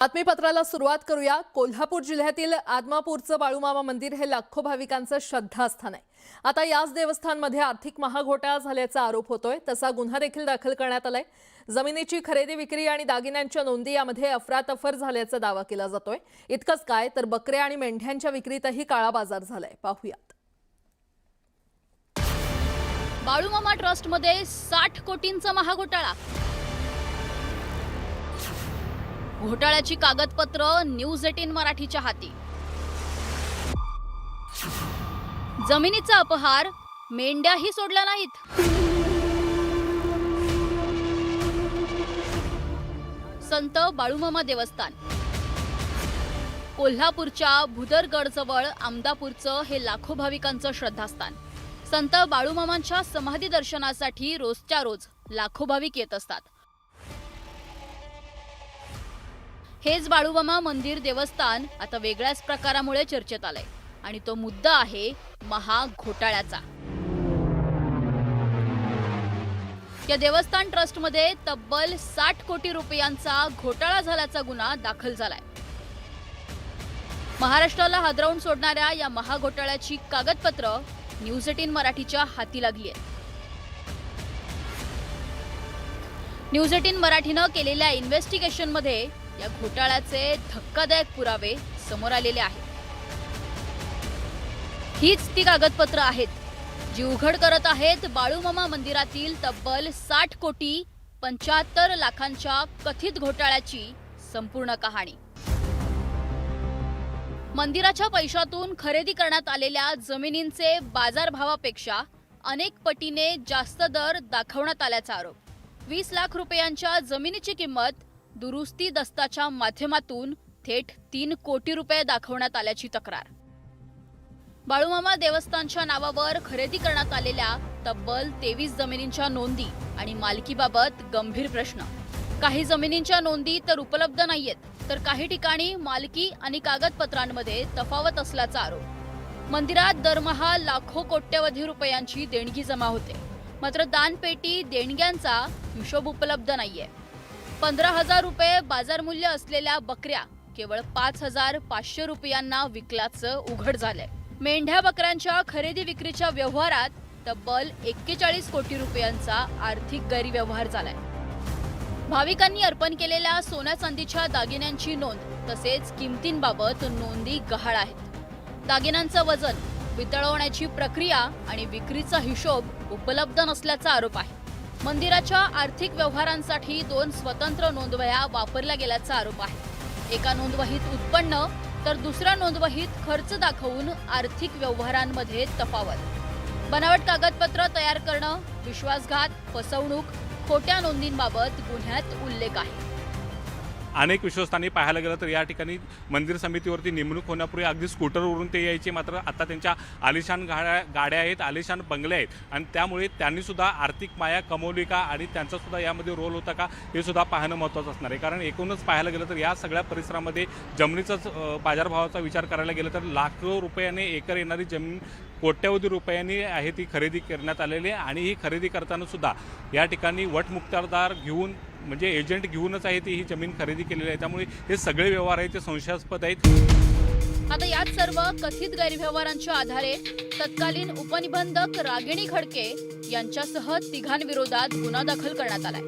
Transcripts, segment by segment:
बातमीपत्राला सुरुवात करूया। कोल्हापूर जिल्ह्यातील आदमापूरचं बाळूमामा मंदिर हे लाखो भाविकांचं श्रद्धास्थान आहे। आता याच देवस्थानमध्ये आर्थिक महाघोटाळा झाल्याचा आरोप होतोय। तसा गुन्हा देखील दाखल करण्यात आलाय। जमिनीची खरेदी विक्री आणि दागिन्यांच्या नोंदी यामध्ये अफरातफर झाल्याचा दावा केला जातोय। इतकंच काय तर बकऱ्या आणि मेंढ्यांच्या विक्रीतही काळा बाजार झालाय। पाहूयात। बाळूमामा ट्रस्टमध्ये 60 कोटींचा महाघोटाळा। घोटाळ्याची कागदपत्र न्यूज 18 मराठीच्या हाती। जमिनीचा अपहार, मेंढ्याही सोडल्या नाहीत। संत बाळूमामा देवस्थान कोल्हापूरच्या भुदरगडजवळ आमदापूरचं हे लाखो भाविकांचं श्रद्धास्थान। संत बाळूमामांच्या समाधी दर्शनासाठी रोजच्या रोज लाखो भाविक येत असतात। हेच बाळूमामा मंदिर देवस्थान आता वेगळ्याच प्रकारामुळे चर्चेत आलंय आणि तो मुद्दा आहे महाघोटाळ्याचा। या देवस्थान ट्रस्टमध्ये तब्बल 60 कोटी रुपयांचा घोटाळा झाल्याचा गुन्हा दाखल झालाय। महाराष्ट्राला हादरवून सोडणाऱ्या या महाघोटाळ्याची कागदपत्र न्यूज 18 मराठीच्या हाती लागली आहेत। न्यूज 18 मराठीनं केलेल्या इन्व्हेस्टिगेशनमध्ये या घोटाळ्याचे धक्कादायक पुरावे समोर आलेले आहेत। हीच ती कागदपत्र आहेत जी उघड करत आहेत बाळूमामा मंदिरातील तब्बल 60 कोटी 75 लाखांच्या कथित घोटाळ्याची संपूर्ण कहाणी। मंदिराच्या पैशातून खरेदी करण्यात आलेल्या जमिनींचे बाजारभावापेक्षा अनेक पटीने जास्त दर दाखवण्यात आल्याचा आरोप। 20 लाख रुपयांच्या जमिनीची किंमत दुरुस्ती दस्ताच्या माध्यमातून थेट 3 कोटी रुपये दाखवण्यात आल्याची तक्रार। बाळूमामा देवस्थानच्या नावावर खरेदी करण्यात आलेल्या तब्बल 23 जमिनींच्या नोंदी आणि मालकीबाबत गंभीर प्रश्न। काही जमिनींच्या नोंदी तर उपलब्ध नाहीयेत, तर काही ठिकाणी मालकी आणि कागदपत्रांमध्ये तफावत असल्याचा आरोप। मंदिरात दरमहा लाखो कोट्यवधी रुपयांची देणगी जमा होते, मात्र दानपेटी देणग्यांचा हिशोब उपलब्ध नाहीये। 15,000 रुपये बाजारमूल्य असलेल्या बकऱ्या केवळ 5,500 रुपयांना विकल्याचं उघड झालंय। मेंढ्या बकऱ्यांच्या खरेदी विक्रीच्या व्यवहारात तब्बल 41 कोटी रुपयांचा आर्थिक गैरव्यवहार झालाय। भाविकांनी अर्पण केलेल्या सोन्या चांदीच्या दागिन्यांची नोंद तसेच किमतींबाबत नोंदी गहाळ आहेत। दागिन्यांचं वजन, वितळवण्याची प्रक्रिया आणि विक्रीचा हिशोब उपलब्ध नसल्याचा आरोप आहे। मंदिराच्या आर्थिक व्यवहारांसाठी 2 स्वतंत्र नोंदवह्या वापरल्या गेल्याचा आरोप आहे। एका नोंदवहीत उत्पन्न तर दुसऱ्या नोंदवहीत खर्च दाखवून आर्थिक व्यवहारांमध्ये तफावत। बनावट कागदपत्र तयार करणं, विश्वासघात, फसवणूक, खोट्या नोंदींबाबत गुन्ह्यात उल्लेख आहे। अनेक विश्वस्तांनी पाहायला गेलं तर या ठिकाणी मंदिर समितीवरती नेमणूक होण्यापूर्वी अगदी स्कूटरवरून ते यायचे, मात्र आता त्यांच्या आलिशान गाड्या आहेत, आलिशान बंगले आहेत आणि त्यामुळे त्यांनी सुद्धा आर्थिक माया कमवली का आणि त्यांचा सुद्धा यामध्ये रोल होता का हे सुद्धा पाहणं महत्त्वाचं असणार आहे। कारण एकूणच पाहायला गेलं तर या सगळ्या परिसरामध्ये जमिनीचाच बाजारभावाचा विचार करायला गेलं तर लाखो रुपयाने एकर येणारी जमीन कोट्यवधी रुपयांनी आहे ती खरेदी करण्यात आलेली आहे आणि ही खरेदी करताना सुद्धा या ठिकाणी वटमुक्तारदार घेऊन म्हणजे एजंट घेऊनच आहे ती ही जमीन खरेदी केलेली आहे। त्यामुळे हे सगळे व्यवहार आहेत ते संशयास्पद आहेत। आता यात सर्व कथित गैरव्यवहारांच्या आधारे तत्कालीन उपनिबंधक रागिणी खडके यांच्यासह तिघांविरोधात गुन्हा दाखल करण्यात आलाय।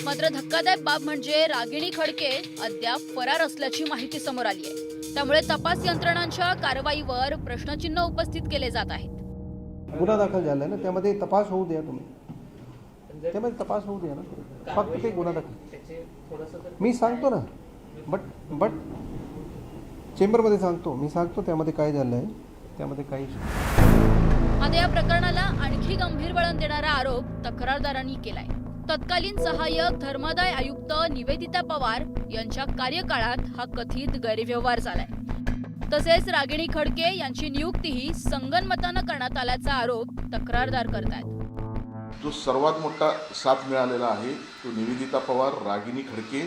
मात्र धक्कादायक बाब म्हणजे रागिणी खडके अद्याप फरार असल्याची माहिती समोर आली आहे। त्यामुळे तपास यंत्रणांच्या कारवाईवर प्रश्नचिन्ह उपस्थित केले जात आहेत। गुन्हा दाखल झाला ना, त्यामध्ये तपास होऊ द्या, तुम्ही त्यामध्ये तपास होऊ द्या ना, फक्त ते गुन्हा दाखल मी सांगतो ना, बट चेंबरमध्ये सांगतो, मी सांगतो त्यामध्ये काय झालं आहे, त्यामध्ये काही। आता या प्रकरणाला आणखी गंभीर वळण देणारा आरोप तक्रारदारांनी केलाय। तत्कालीन सहाय्यक धर्मादाय आयुक्त निवेदिता पवार यांच्या कार्यकाळात हा कथित गैरव्यवहार झालाय। तसेच रागिणी खडके यांची नियुक्तीही संगनमतानं करण्यात आल्याचा आरोप तक्रारदार करतायत। जो सर्वात मोठा साथ मिळालेला आहे तो निवेदिता पवार, रागिणी खडके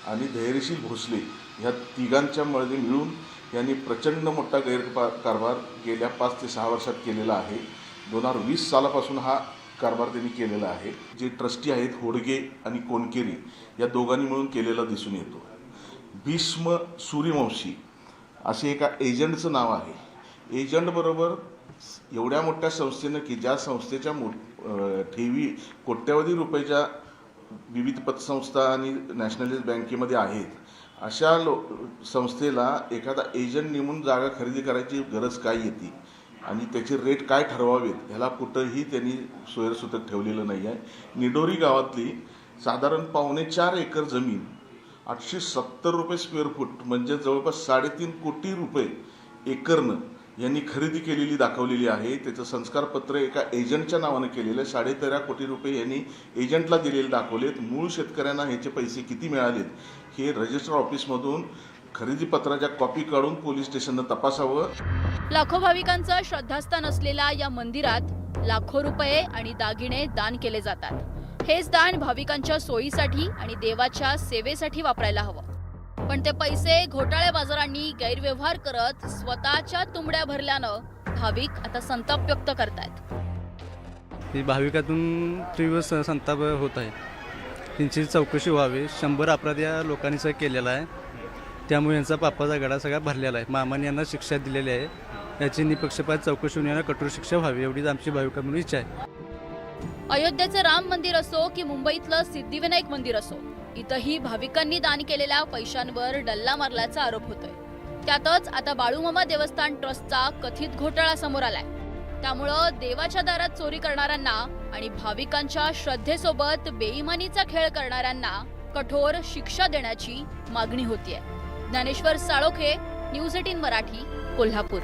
आणि धैर्यशील भोसले ह्या तिघांच्या मळणी मिळून यांनी प्रचंड मोठा गैरकारभार गेल्या 5 ते 6 वर्षात केलेला आहे। 2020 सालापासून हा कारभार त्यांनी केलेला आहे। जे ट्रस्टी आहेत होडगे आणि कोणकेरी या दोघांनी मिळून केलेला दिसून येतो। भीष्म सूर्यवंशी असे एका एजंटचं नाव आहे. एजंटबरोबर एवढ्या मोठ्या संस्थेनं की ज्या संस्थेच्या ठेवी कोट्यवधी रुपयाच्या विविध पतसंस्था आणि नॅशनलाइज बँकेमध्ये आहेत, अशा संस्थेला एखादा एजंट नेमून जागा खरेदी करायची गरज काय येते आणि त्याचे रेट काय ठरवावेत ह्याला कुठंही त्यांनी सोयरसूतक ठेवलेलं नाही आहे. निडोरी गावातली साधारण 4.25 एकर जमीन 870 रुपये स्क्वेअर फूट म्हणजे जवळपास 3.5 कोटी रुपये एकरनं यांनी खरेदी केलेली दाखवलेली आहे. त्याचं संस्कारपत्र एका एजंटच्या नावानं केलेलं आहे. 13.5 कोटी रुपये यांनी एजंटला दिलेले दाखवलेत. मूळ शेतकऱ्यांना ह्याचे पैसे किती मिळालेत हे रजिस्टर ऑफिसमधून खरेदी पत्राच्या कॉपी काढून पोलीस स्टेशननं तपासावं. लाखो भाविकांचं श्रद्धास्थान असलेल्या या मंदिरात लाखो रुपये आणि दागिने दान केले जातात. हेच दान भाविकांच्या सोयीसाठी आणि देवाच्या सेवेसाठी वापरायला हवं. पण ते पैसे घोटाळे बाजारांनी गैरव्यवहार करत स्वतःच्या तुंबड्या भरल्यानं भाविक आता संताप व्यक्त करतायत. ही भाविकातून तीव्र संताप होत आहे. त्यांची चौकशी व्हावी. 100 अपराध या लोकांनी केलेला आहे. त्यामुळे यांचा पापाचा गडा सगळा भरलेला आहे. मामाने यांना शिक्षा दिलेली आहे. याची निपक्षपात चौकशी होऊन यांना कठोर शिक्षा व्हावी एवढीच आमची भाविका म्हणून इच्छा आहे. अयोध्येचं राम मंदिर असो की मुंबईतलं सिद्धिविनायक मंदिर असो, इथंही भाविकांनी दान केलेल्या पैशांवर डल्ला मारल्याचा आरोप होतोय. त्यातच आता बाळूमामा देवस्थान ट्रस्टचा कथित घोटाळा समोर आलाय. त्यामुळं देवाच्या दारात चोरी करणाऱ्यांना आणि भाविकांच्या श्रद्धेसोबत बेईमानीचा खेळ करणाऱ्यांना कठोर शिक्षा देण्याची मागणी होतीये. ज्ञानेश्वर साळोखे, न्यूज 18 मराठी, कोल्हापूर.